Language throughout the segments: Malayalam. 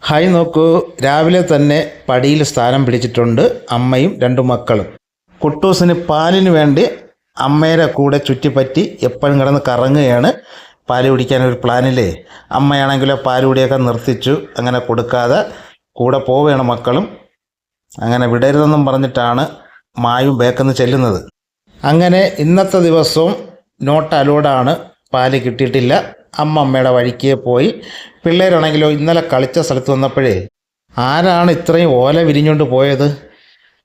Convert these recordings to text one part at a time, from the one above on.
ഹായ് നോക്കൂ, രാവിലെ തന്നെ പടിയിൽ സ്ഥാനം പിടിച്ചിട്ടുണ്ട് അമ്മയും രണ്ടു മക്കളും. കുട്ടൂസിന് പാലിന് വേണ്ടി അമ്മയുടെ കൂടെ ചുറ്റിപ്പറ്റി എപ്പോഴും കിടന്ന് കറങ്ങുകയാണ്. പാല് കുടിക്കാനൊരു പ്ലാനില്ലേ. അമ്മയാണെങ്കിലോ പാല് കുടിയൊക്കെ നിർത്തിച്ചു, അങ്ങനെ കൊടുക്കാതെ കൂടെ പോവുകയാണ് മക്കളും. അങ്ങനെ വിടരുതെന്നും പറഞ്ഞിട്ടാണ് മായും ബേക്കെന്ന് ചെല്ലുന്നത്. അങ്ങനെ ഇന്നത്തെ ദിവസവും നോട്ട് അലോഡാണ്, പാല് കിട്ടിയിട്ടില്ല. അമ്മയുടെ വഴിക്ക് പോയി. പിള്ളേരാണെങ്കിലോ ഇന്നലെ കളിച്ച സ്ഥലത്ത് വന്നപ്പോഴേ ആരാണ് ഇത്രയും ഓല വിരിഞ്ഞുകൊണ്ട് പോയത്?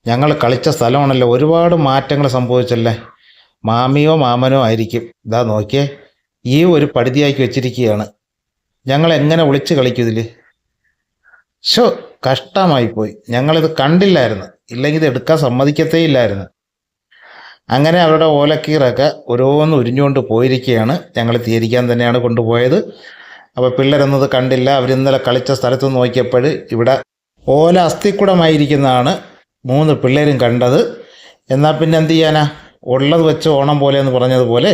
ഞങ്ങൾ കളിച്ച സ്ഥലമാണല്ലോ, ഒരുപാട് മാറ്റങ്ങൾ സംഭവിച്ചല്ലേ. മാമിയോ മാമനോ ആയിരിക്കും. ഇതാ നോക്കിയേ, ഈ ഒരു പടുതിയാക്കി വെച്ചിരിക്കുകയാണ്. ഞങ്ങൾ എങ്ങനെ വിളിച്ച് കളിക്കും ഇതിൽ? ഷോ, കഷ്ടമായിപ്പോയി. ഞങ്ങളിത് കണ്ടില്ലായിരുന്നു, ഇല്ലെങ്കിൽ ഇത് എടുക്കാൻ സമ്മതിക്കത്തേ ഇല്ലായിരുന്നു. അങ്ങനെ അവരുടെ ഓലക്കീറൊക്കെ ഓരോന്ന് ഉരിഞ്ഞുകൊണ്ട് പോയിരിക്കുകയാണ്. ഞങ്ങൾ തീരിക്കാൻ തന്നെയാണ് കൊണ്ടുപോയത്. അപ്പോൾ പിള്ളേരൊന്നത് കണ്ടില്ല. അവരിന്നലെ കളിച്ച സ്ഥലത്ത് നോക്കിയപ്പോൾ ഇവിടെ ഓല അസ്ഥിക്കുടമായിരിക്കുന്നതാണ് 3 പിള്ളേരും കണ്ടത്. എന്നാൽ പിന്നെ എന്ത് ചെയ്യാനാ, ഉള്ളത് വെച്ച് ഓണം പോലെ എന്ന് പറഞ്ഞതുപോലെ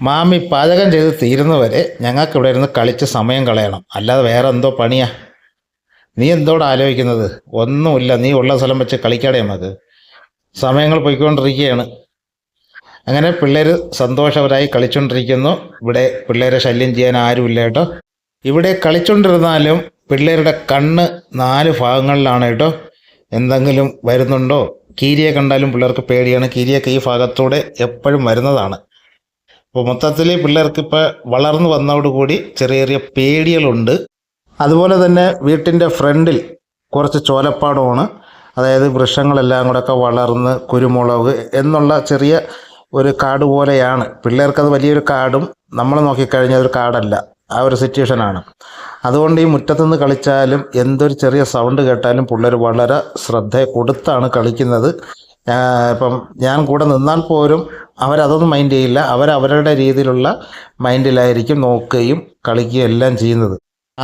മാമി പാചകം ചെയ്ത് തീരുന്നവരെ ഞങ്ങൾക്ക് ഇവിടെ ഇരുന്ന് കളിച്ച് സമയം കളയണം, അല്ലാതെ വേറെ എന്തോ പണിയാ. നീ എന്തോടെ ആലോചിക്കുന്നത്? ഒന്നുമില്ല, നീ ഉള്ള സ്ഥലം വെച്ച് കളിക്കാടെ. നമുക്ക് സമയങ്ങൾ പോയിക്കൊണ്ടിരിക്കുകയാണ്. അങ്ങനെ പിള്ളേർ സന്തോഷവരായി കളിച്ചുകൊണ്ടിരിക്കുന്നു. ഇവിടെ പിള്ളേരെ ശല്യം ചെയ്യാൻ ആരുമില്ല കേട്ടോ. ഇവിടെ കളിച്ചുകൊണ്ടിരുന്നാലും പിള്ളേരുടെ കണ്ണ് 4 ഭാഗങ്ങളിലാണ് കേട്ടോ. എന്തെങ്കിലും വരുന്നുണ്ടോ? കീരിയെ കണ്ടാലും പിള്ളേർക്ക് പേടിയാണ്. കീരിയൊക്കെ ഈ ഭാഗത്തൂടെ എപ്പോഴും വരുന്നതാണ്. അപ്പോൾ മൊത്തത്തിൽ പിള്ളേർക്ക് ഇപ്പോൾ വളർന്നു വന്നതോടുകൂടി ചെറിയ ചെറിയ പേടികളുണ്ട്. അതുപോലെ തന്നെ വീട്ടിൻ്റെ ഫ്രണ്ടിൽ കുറച്ച് ചോലപ്പാടമാണ്. അതായത് വൃക്ഷങ്ങളെല്ലാം കൂടെയൊക്കെ വളർന്ന് കുരുമുളക് എന്നുള്ള ചെറിയ ഒരു കാട് പോലെയാണ്. പിള്ളേർക്കത് വലിയൊരു കാടും നമ്മൾ നോക്കിക്കഴിഞ്ഞാൽ ഒരു കാടല്ല, ആ ഒരു സിറ്റുവേഷനാണ്. അതുകൊണ്ട് ഈ മുറ്റത്തുനിന്ന് കളിച്ചാലും എന്തൊരു ചെറിയ സൗണ്ട് കേട്ടാലും പിള്ളേർ വളരെ ശ്രദ്ധ കൊടുത്താണ് കളിക്കുന്നത്. ഇപ്പം ഞാൻ കൂടെ നിന്നാൽ പോലും അവരതൊന്നും മൈൻഡ് ചെയ്യില്ല. അവരവരുടെ രീതിയിലുള്ള മൈൻഡിലായിരിക്കും നോക്കുകയും കളിക്കുകയും എല്ലാം ചെയ്യുന്നത്.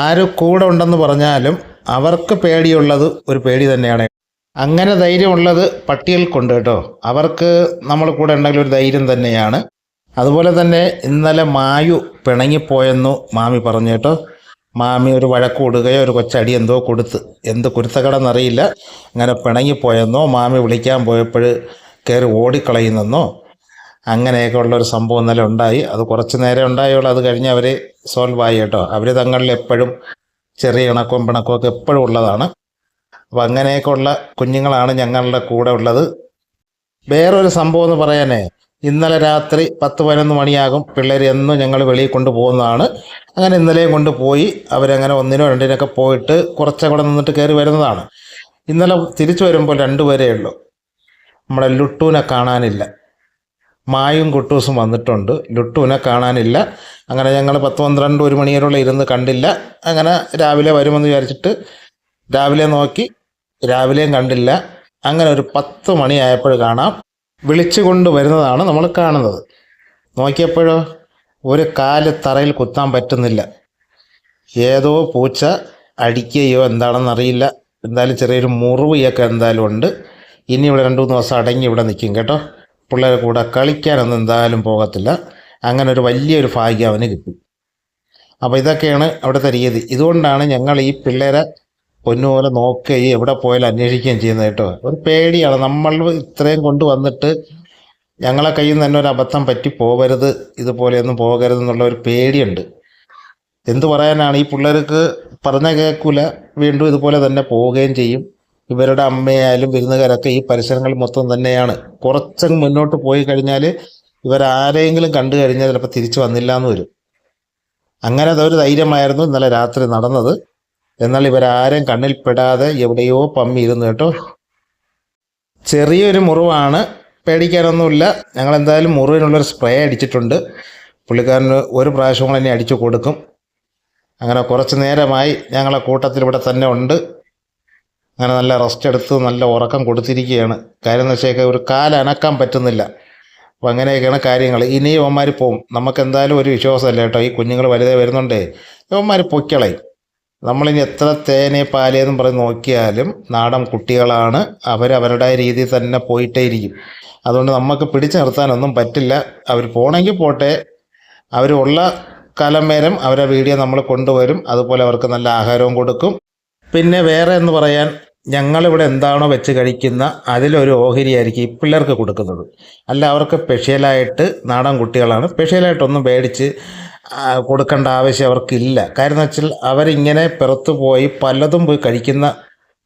ആര് കൂടെ ഉണ്ടെന്ന് പറഞ്ഞാലും അവർക്ക് പേടിയുള്ളത് ഒരു പേടി തന്നെയാണ്. അങ്ങനെ ധൈര്യമുള്ളത് പട്ടികൾക്കുണ്ട് കേട്ടോ. അവർക്ക് നമ്മൾ കൂടെ ഉണ്ടെങ്കിൽ ഒരു ധൈര്യം തന്നെയാണ്. അതുപോലെ തന്നെ ഇന്നലെ മായു പിണങ്ങിപ്പോയെന്നു മാമി പറഞ്ഞു കേട്ടോ. മാമി ഒരു വഴക്ക് കൊടുക്കുകയോ ഒരു കൊച്ചടി എന്തോ കൊടുത്ത്, എന്ത് കുരുത്തക്കടന്നറിയില്ല, അങ്ങനെ പിണങ്ങിപ്പോയെന്നോ മാമി വിളിക്കാൻ പോയപ്പോൾ കയറി ഓടിക്കളയുന്നെന്നോ അങ്ങനെയൊക്കെ ഉള്ളൊരു സംഭവം ഇന്നലെ ഉണ്ടായി. അത് കുറച്ച് നേരം ഉണ്ടായുള്ളൂ, അത് കഴിഞ്ഞ് അവർ സോൾവ് ആയി കേട്ടോ. അവർ തങ്ങളിൽ എപ്പോഴും ചെറിയ ഇണക്കവും പിണക്കവും ഒക്കെ എപ്പോഴും ഉള്ളതാണ്. അപ്പം അങ്ങനെയൊക്കെ ഉള്ള കുഞ്ഞുങ്ങളാണ് ഞങ്ങളുടെ കൂടെ ഉള്ളത്. വേറൊരു സംഭവം എന്ന് പറയാനേ, ഇന്നലെ രാത്രി 10-11 മണിയാകും പിള്ളേർ എന്നും ഞങ്ങൾ വെളിയിൽ കൊണ്ടുപോകുന്നതാണ്. അങ്ങനെ ഇന്നലെയും കൊണ്ടുപോയി. അവരങ്ങനെ 1-2 പോയിട്ട് കുറച്ചൊക്കെ കൂടെ നിന്നിട്ട് കയറി വരുന്നതാണ്. ഇന്നലെ തിരിച്ചു വരുമ്പോൾ 2 പേരേ ഉള്ളൂ. നമ്മുടെ ലുട്ടൂനെ കാണാനില്ല. മായും കുട്ടൂസും വന്നിട്ടുണ്ട്, ലുട്ടൂനെ കാണാനില്ല. അങ്ങനെ ഞങ്ങൾ 10-12-1 മണിയോളം ഇരുന്ന് കണ്ടില്ല. അങ്ങനെ രാവിലെ വരുമെന്ന് വിചാരിച്ചിട്ട് രാവിലെ നോക്കി, രാവിലെയും കണ്ടില്ല. അങ്ങനെ ഒരു 10 മണിയായപ്പോൾ കാണാം, വിളിച്ചു കൊണ്ട് വരുന്നതാണ് നമ്മൾ കാണുന്നത്. നോക്കിയപ്പോഴോ ഒരു കാല് തറയിൽ കുത്താൻ പറ്റുന്നില്ല. ഏതോ പൂച്ച അടിക്കുകയോ എന്താണെന്നറിയില്ല. എന്തായാലും ചെറിയൊരു മുറിവൊക്കെ എന്തായാലും ഉണ്ട്. ഇനി ഇവിടെ 2-3 ദിവസം അടങ്ങി ഇവിടെ നിൽക്കും കേട്ടോ. പിള്ളേരെ കൂടെ കളിക്കാനൊന്നും എന്തായാലും പോകത്തില്ല. അങ്ങനെ ഒരു വലിയൊരു ഭാഗ്യം അവന് കിട്ടി. അപ്പോൾ ഇതൊക്കെയാണ് അവിടുത്തെ രീതി. ഇതുകൊണ്ടാണ് ഞങ്ങൾ ഈ പിള്ളേരെ പൊന്നുപോലെ നോക്കുകയും എവിടെ പോയാലും അന്വേഷിക്കുകയും ചെയ്യുന്നത് കേട്ടോ. ഒരു പേടിയാണ്. നമ്മൾ ഇത്രയും കൊണ്ടുവന്നിട്ട് ഞങ്ങളെ കയ്യിൽ നിന്ന് തന്നെ ഒരു അബദ്ധം പറ്റി പോകരുത്, ഇതുപോലെയൊന്നും പോകരുത് എന്നുള്ള ഒരു പേടിയുണ്ട്. എന്തു പറയാനാണ്, ഈ പിള്ളേർക്ക് പറഞ്ഞ കേൾക്കൂല, വീണ്ടും ഇതുപോലെ തന്നെ പോവുകയും ചെയ്യും. ഇവരുടെ അമ്മയായാലും വിരുന്നുകാരൊക്കെ ഈ പരിസരങ്ങളിൽ മൊത്തം തന്നെയാണ്. കുറച്ചങ്ങ് മുന്നോട്ട് പോയി കഴിഞ്ഞാൽ ഇവരാരെങ്കിലും കണ്ടു കഴിഞ്ഞാൽ ചിലപ്പോൾ തിരിച്ചു വന്നില്ല എന്ന് വരും. അങ്ങനെ അതൊരു ധൈര്യമായിരുന്നു ഇന്നലെ രാത്രി നടന്നത്. എന്നാൽ ഇവരാരും കണ്ണിൽപ്പെടാതെ എവിടെയോ പമ്മിയിരുന്നു കേട്ടോ. ചെറിയൊരു മുറിവാണ്, പേടിക്കാനൊന്നുമില്ല. ഞങ്ങളെന്തായാലും മുറിവിനുള്ളൊരു സ്പ്രേ അടിച്ചിട്ടുണ്ട്. പുള്ളിക്കാരന് ഒരു പ്രാവശ്യം കൂടെ എന്നെ അടിച്ചു കൊടുക്കും. അങ്ങനെ കുറച്ച് നേരമായി ഞങ്ങളെ കൂട്ടത്തിൽ ഇവിടെ തന്നെ ഉണ്ട്. അങ്ങനെ നല്ല റെസ്റ്റ് എടുത്ത് നല്ല ഉറക്കം കൊടുത്തിരിക്കുകയാണ്. കാര്യം എന്ന് വെച്ചാൽ ഒരു കാലനക്കാൻ പറ്റുന്നില്ല. അപ്പോൾ അങ്ങനെയൊക്കെയാണ് കാര്യങ്ങൾ. ഇനിയും ഇവന്മാർ പോവും. നമുക്കെന്തായാലും ഒരു വിശ്വാസമല്ല കേട്ടോ, ഈ കുഞ്ഞുങ്ങൾ വലുതേ വരുന്നുണ്ടേ ഇവന്മാർ പൊയ്ക്കളയും. നമ്മളിനി എത്ര തേനെ പാലേന്നും പറഞ്ഞ് നോക്കിയാലും നാടൻ കുട്ടികളാണ്. അവരവരുടെ രീതിയിൽ തന്നെ പോയിട്ടേ ഇരിക്കും. അതുകൊണ്ട് നമുക്ക് പിടിച്ചു നിർത്താനൊന്നും പറ്റില്ല. അവർ പോകണമെങ്കിൽ പോട്ടെ. അവരുള്ള കാലം വരെ അവരെ വീഡിയോ നമ്മൾ കൊണ്ടുവരും. അതുപോലെ അവർക്ക് നല്ല ആഹാരവും കൊടുക്കും. പിന്നെ വേറെ എന്ന് പറയാൻ, ഞങ്ങളിവിടെ എന്താണോ വെച്ച് കഴിക്കുന്ന അതിലൊരു ഓഹരിയായിരിക്കും ഈ പിള്ളേർക്ക് കൊടുക്കുന്നത്. അല്ല, അവർക്ക് സ്പെഷ്യലായിട്ട് നാടൻ കുട്ടികളാണ്, സ്പെഷ്യലായിട്ടൊന്നും മേടിച്ച് കൊടുക്കേണ്ട ആവശ്യം അവർക്കില്ല. കാര്യം എന്ന് വെച്ചാൽ അവരിങ്ങനെ പുറത്ത് പോയി പലതും പോയി കഴിക്കുന്ന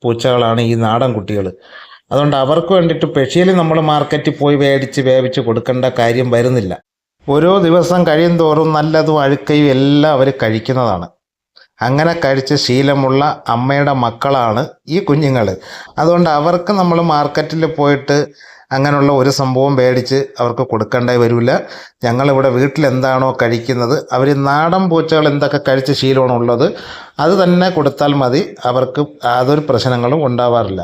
പൂച്ചകളാണ് ഈ നാടൻ കുട്ടികൾ. അതുകൊണ്ട് അവർക്ക് വേണ്ടിയിട്ട് സ്പെഷ്യലി നമ്മൾ മാർക്കറ്റിൽ പോയി മേടിച്ച് വേവിച്ച് കൊടുക്കേണ്ട കാര്യം വരുന്നില്ല. ഓരോ ദിവസം കഴിയും തോറും നല്ലതും അഴുക്കയും എല്ലാം അവർ കഴിക്കുന്നതാണ്. അങ്ങനെ കഴിച്ച് ശീലമുള്ള അമ്മയുടെ മക്കളാണ് ഈ കുഞ്ഞുങ്ങൾ. അതുകൊണ്ട് അവർക്ക് നമ്മൾ മാർക്കറ്റിൽ പോയിട്ട് അങ്ങനെയുള്ള ഒരു സംഭവം മേടിച്ച് അവർക്ക് കൊടുക്കേണ്ടി വരില്ല. ഞങ്ങളിവിടെ വീട്ടിൽ എന്താണോ കഴിക്കുന്നത്, അവർ നാടൻ പൂച്ചകൾ എന്തൊക്കെ കഴിച്ച് ശീലമാണ് ഉള്ളത് അത് തന്നെ കൊടുത്താൽ മതി. അവർക്ക് യാതൊരു പ്രശ്നങ്ങളും ഉണ്ടാവാറില്ല.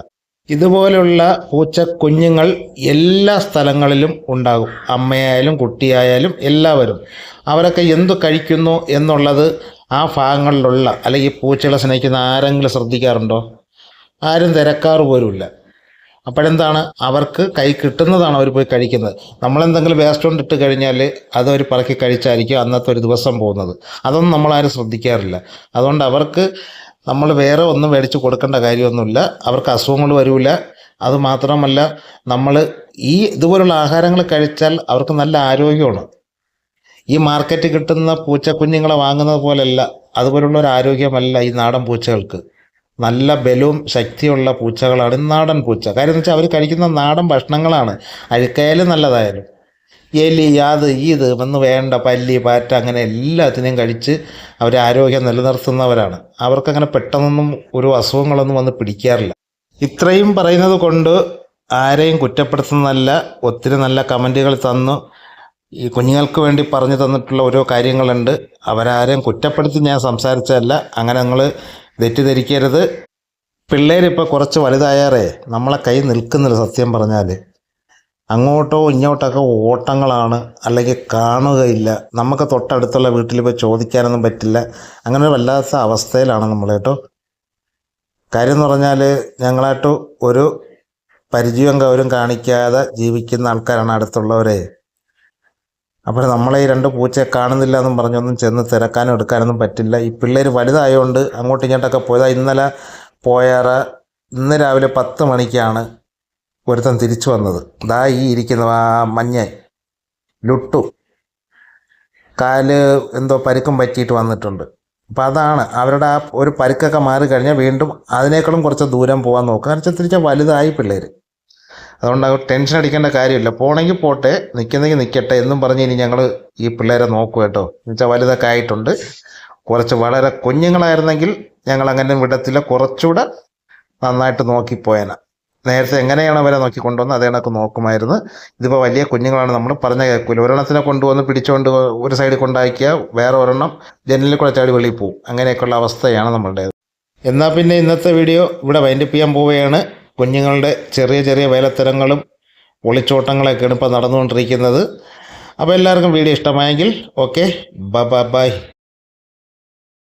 ഇതുപോലുള്ള പൂച്ച കുഞ്ഞുങ്ങൾ എല്ലാ സ്ഥലങ്ങളിലും ഉണ്ടാകും. അമ്മയായാലും കുട്ടിയായാലും എല്ലാവരും. അവരൊക്കെ എന്തു കഴിക്കുന്നു എന്നുള്ളത് ആ ഭാഗങ്ങളിലുള്ള അല്ലെങ്കിൽ പൂച്ചകളെ സ്നേഹിക്കുന്ന ആരെങ്കിലും ശ്രദ്ധിക്കാറുണ്ടോ? ആരും തിരക്കാറ് പോലുമില്ല. അപ്പോഴെന്താണ്, അവർക്ക് കൈ കിട്ടുന്നതാണ് അവർ പോയി കഴിക്കുന്നത്. നമ്മളെന്തെങ്കിലും വേസ്റ്റ് കൊണ്ട് ഇട്ട് കഴിഞ്ഞാൽ അതവർ പറക്കി കഴിച്ചായിരിക്കും അന്നത്തെ ഒരു ദിവസം പോകുന്നത്. അതൊന്നും നമ്മളാരും ശ്രദ്ധിക്കാറില്ല. അതുകൊണ്ട് അവർക്ക് നമ്മൾ വേറെ ഒന്നും മേടിച്ച് കൊടുക്കേണ്ട കാര്യമൊന്നുമില്ല. അവർക്ക് അസുഖങ്ങൾ വരില്ല. അതുമാത്രമല്ല, നമ്മൾ ഇതുപോലുള്ള ആഹാരങ്ങൾ കഴിച്ചാൽ അവർക്ക് നല്ല ആരോഗ്യമാണ്. ഈ മാർക്കറ്റിൽ കിട്ടുന്ന പൂച്ചക്കുഞ്ഞുങ്ങളെ വാങ്ങുന്നത് പോലെയല്ല, അതുപോലുള്ള ഒരു ആരോഗ്യമല്ല ഈ നാടൻ പൂച്ചകൾക്ക്. നല്ല ബലവും ശക്തിയുള്ള പൂച്ചകളാണ് നാടൻ പൂച്ച. കാര്യം എന്ന് വെച്ചാൽ അവർ കഴിക്കുന്ന നാടൻ ഭക്ഷണങ്ങളാണ്. അഴുക്കായാലും നല്ലതായാലും എലി യാത് ഇത് വന്ന് വേണ്ട പല്ലി പാറ്റ അങ്ങനെ എല്ലാത്തിനെയും കഴിച്ച് അവർ ആരോഗ്യം നിലനിർത്തുന്നവരാണ്. അവർക്കങ്ങനെ പെട്ടെന്നൊന്നും ഒരു അസുഖങ്ങളൊന്നും വന്ന് പിടിക്കാറില്ല. ഇത്രയും പറയുന്നത് കൊണ്ട് ആരെയും കുറ്റപ്പെടുത്തുന്നതല്ല. ഒത്തിരി നല്ല കമൻറ്റുകൾ തന്നു ഈ കുഞ്ഞുങ്ങൾക്ക് വേണ്ടി പറഞ്ഞു തന്നിട്ടുള്ള ഓരോ കാര്യങ്ങളുണ്ട്. അവരാരെയും കുറ്റപ്പെടുത്തി ഞാൻ സംസാരിച്ചതല്ല. അങ്ങനെ നിങ്ങൾ തെറ്റിദ്ധരിക്കരുത്. പിള്ളേരിപ്പോൾ കുറച്ച് വലുതായാറേ നമ്മളെ കൈ നിൽക്കുന്നില്ല. സത്യം പറഞ്ഞാൽ അങ്ങോട്ടോ ഇങ്ങോട്ടൊക്കെ ഓട്ടങ്ങളാണ്, അല്ലെങ്കിൽ കാണുകയില്ല. നമുക്ക് തൊട്ടടുത്തുള്ള വീട്ടിൽ പോയി ചോദിക്കാനൊന്നും പറ്റില്ല. അങ്ങനെ ഒരു വല്ലാത്ത അവസ്ഥയിലാണ് നമ്മൾ കേട്ടോ. കാര്യം എന്ന് പറഞ്ഞാൽ ഞങ്ങളായിട്ട് ഒരു പരിചയവും ഗൗരവം കാണിക്കാതെ ജീവിക്കുന്ന ആൾക്കാരാണ് അടുത്തുള്ളവരെ. അപ്പോൾ നമ്മളെ ഈ രണ്ട് പൂച്ചയെ കാണുന്നില്ല എന്നും പറഞ്ഞൊന്നും ചെന്ന് തിരക്കാനും എടുക്കാനൊന്നും പറ്റില്ല. ഈ പിള്ളേർ വലുതായതുകൊണ്ട് അങ്ങോട്ടും ഇങ്ങോട്ടൊക്കെ പോയതാ. ഇന്ന് രാവിലെ 10 മണിക്കാണ് ഒരുത്തൻ തിരിച്ചു വന്നത്. ദാ ഈ ഇരിക്കുന്ന മഞ്ഞ ലുട്ടു കാല് എന്തോ പരുക്കം പറ്റിയിട്ട് വന്നിട്ടുണ്ട്. അപ്പം അതാണ് അവരുടെ ആ ഒരു പരുക്കൊക്കെ മാറി കഴിഞ്ഞാൽ വീണ്ടും അതിനേക്കാളും കുറച്ച് ദൂരം പോകാൻ നോക്കുക. കാരണം വെച്ചാൽ തിരിച്ചാൽ വലുതായി പിള്ളേർ. അതുകൊണ്ട് ടെൻഷൻ അടിക്കേണ്ട കാര്യമില്ല. പോണെങ്കിൽ പോട്ടെ, നിൽക്കുന്നെങ്കിൽ നിൽക്കട്ടെ എന്നും പറഞ്ഞ് ഇനി ഞങ്ങൾ ഈ പിള്ളേരെ നോക്കും കേട്ടോ. എന്നുവെച്ചാൽ വലുതൊക്കെ ആയിട്ടുണ്ട്. കുറച്ച് വളരെ കുഞ്ഞുങ്ങളായിരുന്നെങ്കിൽ ഞങ്ങൾ അങ്ങനെ വിടത്തില്ല, കുറച്ചുകൂടെ നന്നായിട്ട് നോക്കിപ്പോയേനെ. നേരത്തെ എങ്ങനെയാണ് അവരെ നോക്കിക്കൊണ്ടുവന്ന് അതേ കണക്ക് നോക്കുമായിരുന്നു. ഇതിപ്പോൾ വലിയ കുഞ്ഞുങ്ങളാണ്, നമ്മൾ പറഞ്ഞ കേൾക്കില്ല. ഒരെണ്ണത്തിനെ കൊണ്ടുവന്ന് പിടിച്ചുകൊണ്ട് ഒരു സൈഡിൽ കൊണ്ടാക്കിയാൽ വേറെ ഒരെണ്ണം ജനലിൽ കൂടെ ചാടി വെളിയിൽ പോവും. അങ്ങനെയൊക്കെയുള്ള അവസ്ഥയാണ് നമ്മളുടേത്. എന്നാൽ പിന്നെ ഇന്നത്തെ വീഡിയോ ഇവിടെ വൈൻഡപ്പ് ചെയ്യാൻ പോവുകയാണ്. കുഞ്ഞുങ്ങളുടെ ചെറിയ ചെറിയ വേലത്തരങ്ങളും ഒളിച്ചോട്ടങ്ങളൊക്കെയാണ് ഇപ്പോൾ നടന്നുകൊണ്ടിരിക്കുന്നത്. അപ്പോൾ എല്ലാവർക്കും വീഡിയോ ഇഷ്ടമായെങ്കിൽ ഓക്കെ, ബൈ.